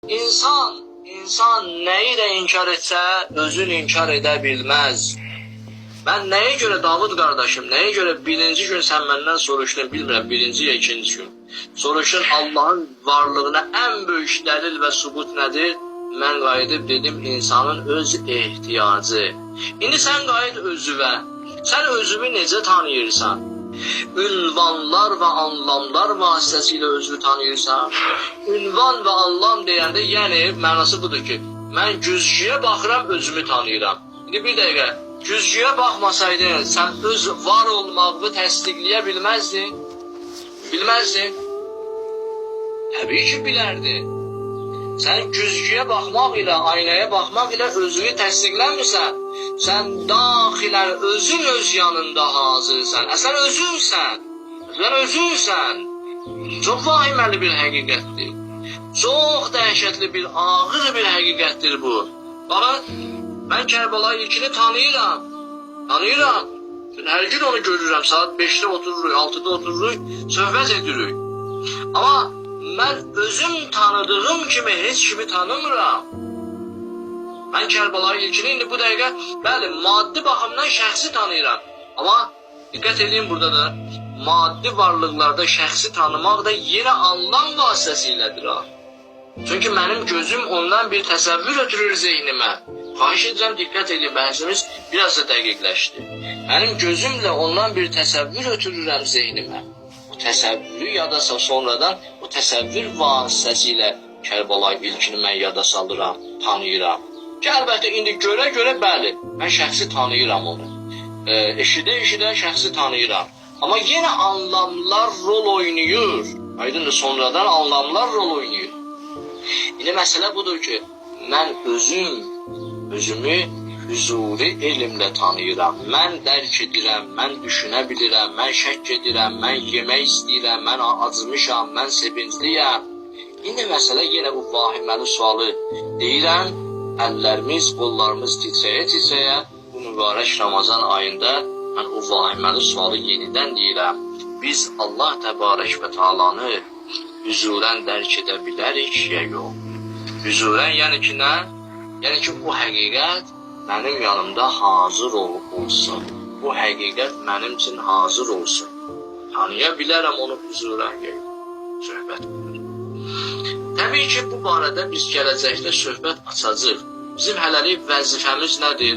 İnsan neyi de inkar etse özünü inkar ede bilmez. Ben neye göre Davud kardeşim, neye göre birinci gün sen benden soruştun, bilmirəm birinci ya ikinci gün. Soruşun Allah'ın varlığına en büyük delil ve subut nedir? Ben qayıdıb dedim insanın öz ihtiyacı. İndi sen qayıd özüvə. Sen özünü necə tanıyırsan? Ünvanlar ve anlamlar vasitəsilə özünü tanıyırsan? Ünvan ve anlam deyəndə yəni mənası budur ki, mən güzgüyə baxıram özümü tanıyıram. İndi bir dəqiqə, güzgüyə baxmasaydın sen öz var olmağını təsdiqləyə bilməzdin. Bilməzdin. Təbii ki bilərdin. Sen güzgüye bakmak ile, aynaya bakmak ile özünü təsdiqləmirsən. Sen daxilən özün öz yanında hazırsan. Sen özünsən. Sen özünsən. Çok vahiməli bir həqiqətdir. Çok dəhşətli bir, ağır bir həqiqətdir bu. Bakın, ben Kərbəla ilkini tanıyıram. Tanıyıram. Her gün onu görürəm. Saat 5'te otururuq, 6'da otururuq, söhbət edirik. Ama ben özüm tanıdığım kimi hiç kimi tanımıram. Ben Kərbəla ilkini indi bu dəqiqə, bəli, maddi baxımdan şəxsi tanıyıram. Ama dikkat edin burada da, maddi varlıqlarda şəxsi tanımaq da yine anlam vasitəsilədir ha. Çünkü benim gözüm ondan bir təsəvvür ötürür zehnime. Xahiş edirəm, dikkat edin, bəhsimiz biraz da dəqiqləşdi. Benim gözümle ondan bir təsəvvür ötürürəm zehnime. Bu təsəvvürü yada sonradan bu təsəvvür vasitəsilə Kərbəla ilkini mən yada salıram, tanıyıram. Ki əlbəttə indi görə bəli, mən şəxsi tanıyıram onu. Eşidə şəxsi tanıyıram. Amma yenə anlamlar rol oynayır. Aydındır, sonradan anlamlar rol oynayır. İndi məsələ budur ki, mən özümü hüzuri elmlə tanıyıram. Mən dərk edirəm, mən düşünə bilirəm, mən şək edirəm, mən yemək istəyirəm, mən acımışam, mən sevincliyəm. İndi məsələ yenə bu vahiməli sualı deyirəm. Əllərimiz, qollarımız titrəyə-titrəyə bu mübarək Ramazan ayında mən o vahiməli sualı yenidən deyirəm. Biz Allah Təbarək və Teala'nı hüzurən dərk edə bilərik ya yox? Hüzurən yəni ki nə? Yəni ki o həqiqət mənim yanımda hazır olsun. Bu həqiqət mənim üçün hazır olsun. Tanıya bilərəm onu hüzurən ya yox? Söhbət budur. Təbii ki, bu barədə biz gələcəkdə söhbət açacaq. Bizim hələlik vəzifəmiz nədir?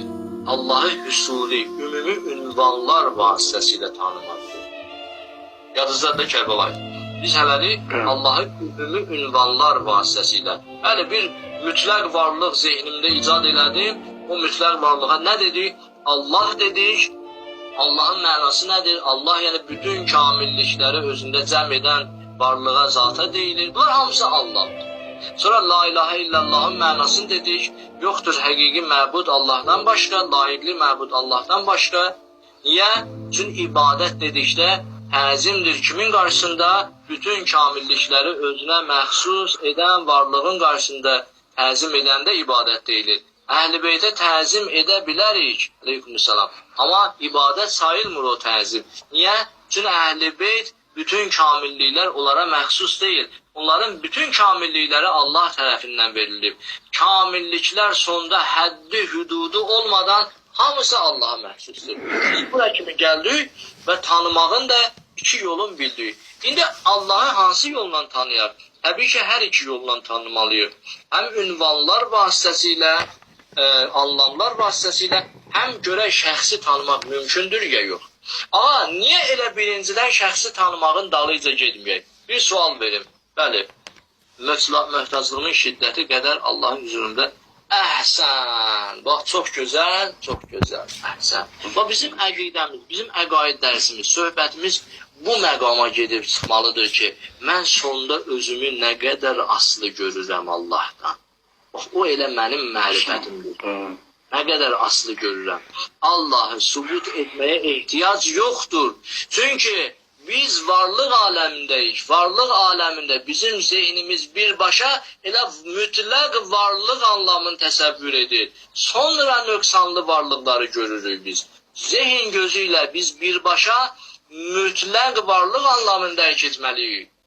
Allahı hüsuli, ümumi ünvanlar vasitəsilə tanımaqdır. Yadınızda Kərbəla. Biz hələlik Allahı ümumi ünvanlar vasitəsilə. Bəli, bir mütləq varlıq zehnimdə icad elədim. O mütləq varlığa nə dedik? Allah dedik. Allahın mənası nədir? Allah yəni bütün kamillikləri özündə cəm edən varlığa, zata deyilir. Bunlar hamısı Allah'dır. Sonra la ilahe illallah'ın mənasını dedik. Yoxdur həqiqi məbud Allah'dan başqa, layiqli məbud Allah'dan başqa. Niyə? Çünki ibadət dedikdə təzimdir kimin qarşısında? Bütün kamillikləri özünə məxsus edən varlığın qarşısında təzim edəndə ibadət deyilir. Əhl-i beytə təzim edə bilərik. Aleykümselam. Amma ibadət sayılmır o təzim. Niyə? Çünki əhl-i beyt bütün kamilliklər onlara məxsus deyil. Onların bütün kamillikləri Allah tərəfindən verilib. Kamilliklər sonda həddi, hüdudu olmadan hamısı Allah'a məxsusdur. Biz bura kimi gəldik və tanımağın da iki yolun bildik. İndi Allah'ı hansı yolla tanıyaq? Təbii ki, hər iki yolla tanımalıyıq. Həm ünvanlar vasitəsilə, anlamlar vasitəsilə, həm görək şəxsi tanımaq mümkündür ya yox? Ağa, niyə elə birincidən şəxsi tanımağın dalıyca getməyək? Bir sual verim. Bəli, möhtaclığımın şiddəti qədər Allahın hüzurunda əhsən. Bax, çox gözəl, çox gözəl. Əhsən. Bax, bizim əqidəmiz, bizim əqaid dərsimiz, söhbətimiz bu məqama gedib çıxmalıdır ki, mən sonda özümü nə qədər aslı görürəm Allahdan. Bax, o elə mənim mərifətimdir. Nə qədər aslı görürəm. Allahı subut etməyə ehtiyac yoxdur. Çünki biz varlıq aləmindəyik. Varlıq aləmində bizim zehnimiz birbaşa elə mütləq varlıq anlamını təsəvvür edir. Sonra nöqsanlı varlıqları görürük biz. Zehin gözü ilə biz birbaşa mütləq varlıq anlamını dərk etməliyik.